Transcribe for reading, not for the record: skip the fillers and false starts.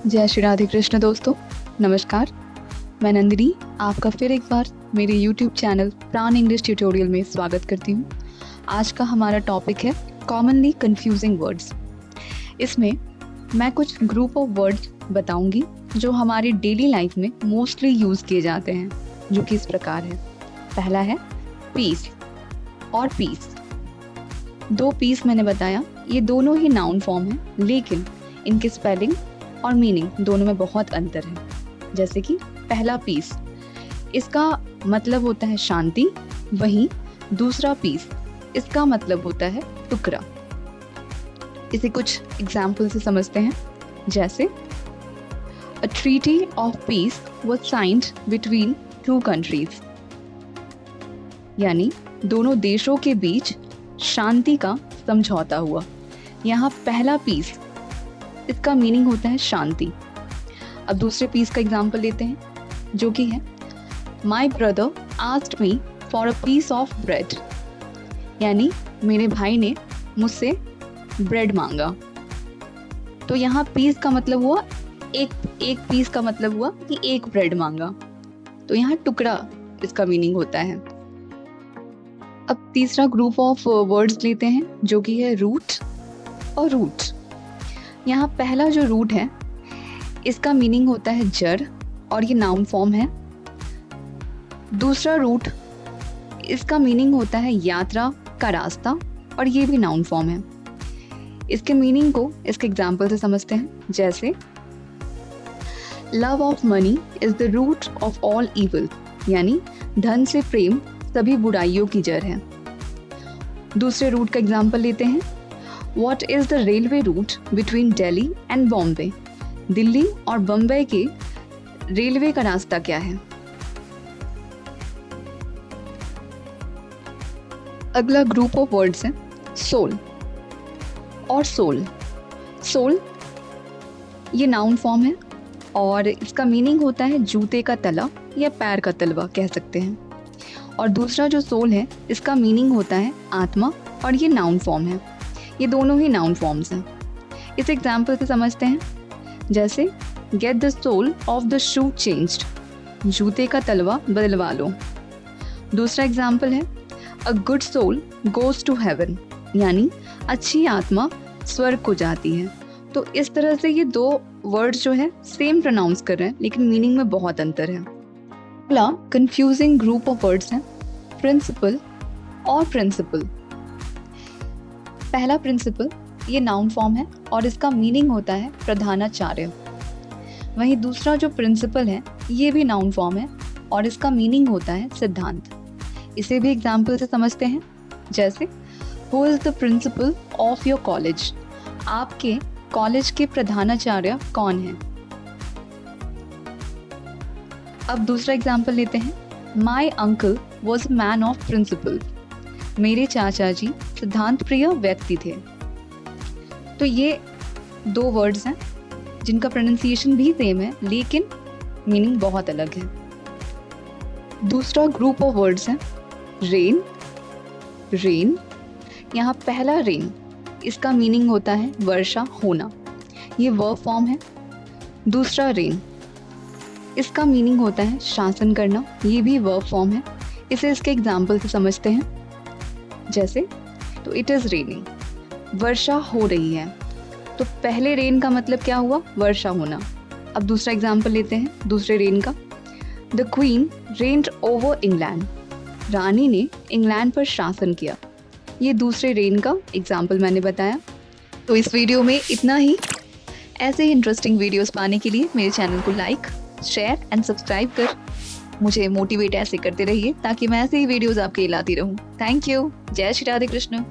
जय श्री राधे कृष्ण दोस्तों, नमस्कार। मैं नंदिनी आपका फिर एक बार मेरे YouTube चैनल प्राण इंग्लिश ट्यूटोरियल में स्वागत करती हूँ। आज का हमारा टॉपिक है कॉमनली कंफ्यूजिंग वर्ड्स। इसमें मैं कुछ ग्रुप ऑफ वर्ड्स बताऊंगी जो हमारी डेली लाइफ में मोस्टली यूज़ किए जाते हैं, जो कि इस प्रकार है। पहला है पीस और पीस। दो पीस मैंने बताया, ये दोनों ही नाउन फॉर्म है, लेकिन इनकी स्पेलिंग और मीनिंग दोनों में बहुत अंतर है। जैसे कि पहला पीस, इसका मतलब होता है शांति, वहीं दूसरा पीस इसका मतलब होता है टुकड़ा। इसे कुछ एग्जाम्पल से समझते हैं। जैसे a treaty of peace was signed between two countries, यानी दोनों देशों के बीच शांति का समझौता हुआ। यहाँ पहला पीस इसका मीनिंग होता है शांति। अब दूसरे पीस का एग्जाम्पल लेते हैं, जो कि है my brother asked me for a piece of bread, यानी मेरे भाई ने मुझसे ब्रेड मांगा। तो यहाँ पीस का मतलब हुआ एक पीस का मतलब हुआ कि एक ब्रेड मांगा। तो यहाँ टुकड़ा इसका मीनिंग होता है। अब तीसरा ग्रुप ऑफ वर्ड्स लेते हैं, जो कि है रूट और रूट। यहाँ पहला जो रूट है इसका मीनिंग होता है जड़, और ये नाउन फॉर्म है। दूसरा रूट इसका मीनिंग होता है यात्रा का रास्ता, और ये भी नाउन फॉर्म है। इसके मीनिंग को इसके एग्जाम्पल से समझते हैं। जैसे love of money is the root of all evil, यानी धन से प्रेम सभी बुराइयों की जड़ है। दूसरे रूट का एग्जाम्पल लेते हैं। What is the railway route between Delhi and Bombay? Delhi और बम्बई के रेलवे का रास्ता क्या है? अगला ग्रुप ऑफ वर्ड्स है सोल और सोल। सोल ये नाउन फॉर्म है, और इसका मीनिंग होता है जूते का तला या पैर का तलवा कह सकते हैं। और दूसरा जो सोल है इसका मीनिंग होता है आत्मा, और ये नाउन फॉर्म है। ये दोनों ही नाउन फॉर्म्स हैं। इस एग्जाम्पल से समझते हैं। जैसे get the sole of the shoe changed, जूते का तलवा बदलवा लो। दूसरा एग्जाम्पल है a good soul goes to heaven, यानी अच्छी आत्मा स्वर्ग को जाती है। तो इस तरह से ये दो वर्ड्स जो है सेम प्रोनाउंस कर रहे हैं, लेकिन मीनिंग में बहुत अंतर है। अगला कंफ्यूजिंग ग्रुप ऑफ वर्ड्स है प्रिंसिपल और प्रिंसिपल। पहला प्रिंसिपल ये नाउन फॉर्म है, और इसका मीनिंग होता है प्रधानाचार्य। वहीं दूसरा जो प्रिंसिपल है ये भी नाउन फॉर्म है, और इसका मीनिंग होता है सिद्धांत। इसे भी एग्जाम्पल से समझते हैं। जैसे who is the principal of your college, आपके कॉलेज के प्रधानाचार्य कौन है। अब दूसरा एग्जाम्पल लेते हैं। My uncle was a man of principle, मेरे चाचा जी सिद्धांत प्रिय व्यक्ति थे। तो ये दो वर्ड्स हैं जिनका प्रोनाउंसिएशन भी सेम है, लेकिन मीनिंग बहुत अलग है। दूसरा ग्रुप ऑफ वर्ड्स है रेन। रेन, यहाँ पहला रेन इसका मीनिंग होता है वर्षा होना, ये वर्ब फॉर्म है। दूसरा रेन इसका मीनिंग होता है शासन करना, ये भी वर्ब फॉर्म है। इसे इसके एग्जाम्पल से समझते हैं। जैसे तो इट इज़ रेनिंग, वर्षा हो रही है। तो पहले रेन का मतलब क्या हुआ, वर्षा होना। अब दूसरा एग्जाम्पल लेते हैं दूसरे रेन का। The queen reigned over England, रानी ने इंग्लैंड पर शासन किया। ये दूसरे रेन का एग्जाम्पल मैंने बताया। तो इस वीडियो में इतना ही। ऐसे ही इंटरेस्टिंग वीडियोस पाने के लिए मेरे चैनल को लाइक, शेयर एंड सब्सक्राइब कर मुझे मोटिवेट ऐसे करते रहिए, ताकि मैं ऐसे ही वीडियोस आपके लिए लाती रहूं। Thank you. जय श्री राधे कृष्ण।